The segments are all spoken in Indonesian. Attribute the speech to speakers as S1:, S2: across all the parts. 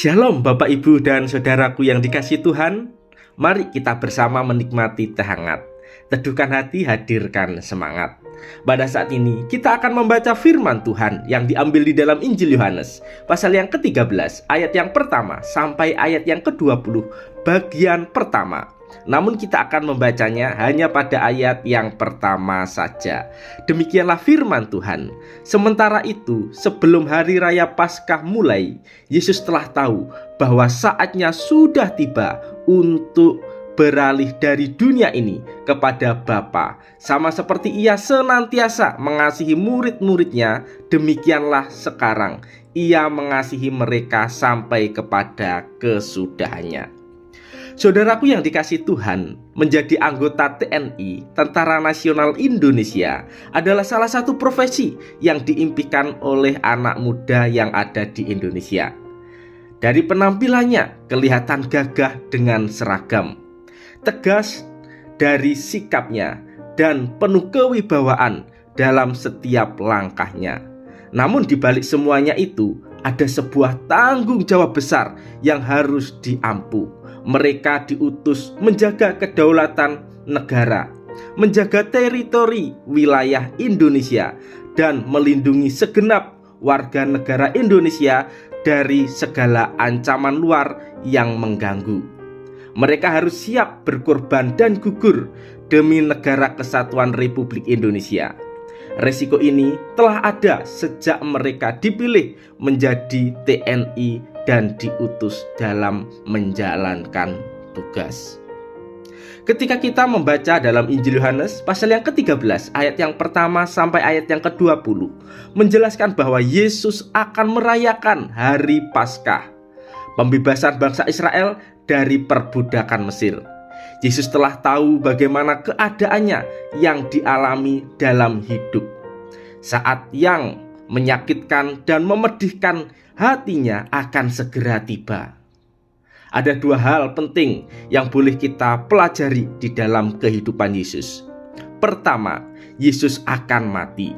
S1: Shalom Bapak Ibu dan Saudaraku yang dikasihi Tuhan. Mari kita bersama menikmati teh hangat. Teduhkan hati, hadirkan semangat. Pada saat ini kita akan membaca firman Tuhan yang diambil di dalam Injil Yohanes pasal yang ke-13 ayat yang pertama sampai ayat yang ke-20 bagian pertama. Namun kita akan membacanya hanya pada ayat yang pertama saja. Demikianlah firman Tuhan. Sementara itu, sebelum hari raya Paskah mulai, Yesus telah tahu bahwa saatnya sudah tiba untuk beralih dari dunia ini kepada Bapa. Sama seperti Ia senantiasa mengasihi murid-muridnya, demikianlah sekarang Ia mengasihi mereka sampai kepada kesudahannya. Saudaraku yang dikasihi Tuhan, menjadi anggota TNI, Tentara Nasional Indonesia, adalah salah satu profesi yang diimpikan oleh anak muda yang ada di Indonesia. Dari penampilannya kelihatan gagah dengan seragam, tegas dari sikapnya, dan penuh kewibawaan dalam setiap langkahnya. Namun di balik semuanya itu, ada sebuah tanggung jawab besar yang harus diampu. Mereka diutus menjaga kedaulatan negara, menjaga teritori wilayah Indonesia, dan melindungi segenap warga negara Indonesia dari segala ancaman luar yang mengganggu. Mereka harus siap berkorban dan gugur demi negara kesatuan Republik Indonesia. Resiko ini telah ada sejak mereka dipilih menjadi TNI dan diutus dalam menjalankan tugas. Ketika kita membaca dalam Injil Yohanes pasal yang ke-13 ayat yang pertama sampai ayat yang ke-20 menjelaskan bahwa Yesus akan merayakan hari Paskah, pembebasan bangsa Israel dari perbudakan Mesir. Yesus telah tahu bagaimana keadaannya yang dialami dalam hidup. Saat yang menyakitkan dan memedihkan hatinya akan segera tiba. Ada dua hal penting yang boleh kita pelajari di dalam kehidupan Yesus. Pertama, Yesus akan mati,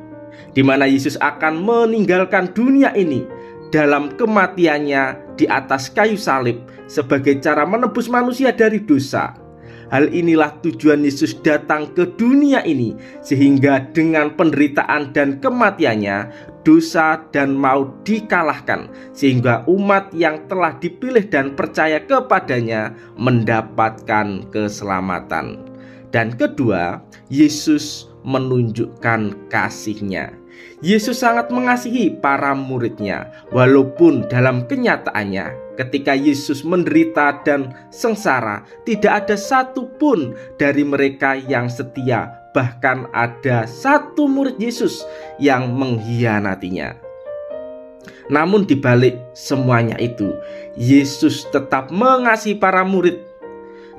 S1: di mana Yesus akan meninggalkan dunia ini dalam kematiannya di atas kayu salib sebagai cara menebus manusia dari dosa. Hal inilah tujuan Yesus datang ke dunia ini, sehingga dengan penderitaan dan kematiannya, dosa dan maut dikalahkan, sehingga umat yang telah dipilih dan percaya kepadanya mendapatkan keselamatan. Dan kedua, Yesus menunjukkan kasih-Nya. Yesus sangat mengasihi para muridnya, walaupun dalam kenyataannya ketika Yesus menderita dan sengsara, tidak ada satupun dari mereka yang setia. Bahkan ada satu murid Yesus yang mengkhianatinya. Namun di balik semuanya itu, Yesus tetap mengasihi para murid.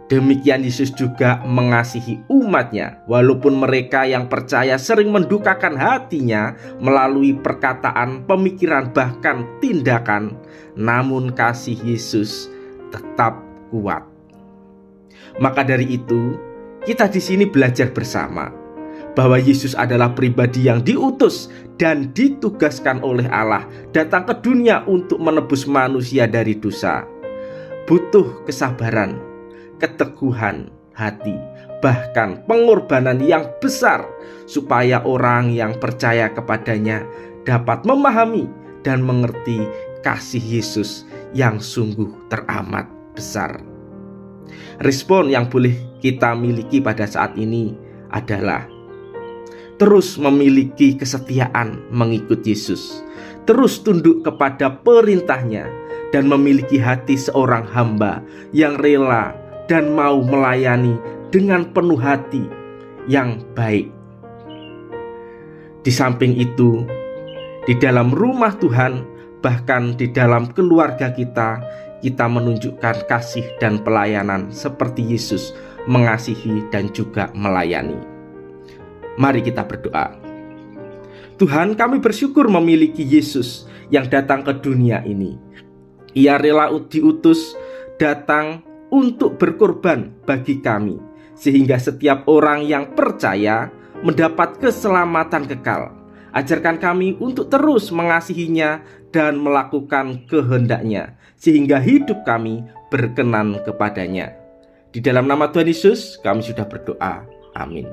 S1: Demikian Yesus juga mengasihi umatnya, walaupun mereka yang percaya sering mendukakan hatinya melalui perkataan, pemikiran, bahkan tindakan. Namun kasih Yesus tetap kuat. Maka dari itu, kita di sini belajar bersama bahwa Yesus adalah pribadi yang diutus dan ditugaskan oleh Allah datang ke dunia untuk menebus manusia dari dosa. Butuh kesabaran, keteguhan hati, bahkan pengorbanan yang besar supaya orang yang percaya kepadanya dapat memahami dan mengerti kasih Yesus yang sungguh teramat besar. Respon yang boleh kita miliki pada saat ini adalah terus memiliki kesetiaan mengikut Yesus, terus tunduk kepada perintahnya, dan memiliki hati seorang hamba yang rela dan mau melayani dengan penuh hati yang baik. Di samping itu, di dalam rumah Tuhan, bahkan di dalam keluarga kita menunjukkan kasih dan pelayanan seperti Yesus mengasihi dan juga melayani. Mari kita berdoa. Tuhan, kami bersyukur memiliki Yesus yang datang ke dunia ini. Ia rela diutus datang untuk berkorban bagi kami, sehingga setiap orang yang percaya mendapat keselamatan kekal. Ajarkan kami untuk terus mengasihinya dan melakukan kehendak-Nya, sehingga hidup kami berkenan kepadanya. Di dalam nama Tuhan Yesus kami sudah berdoa. Amin.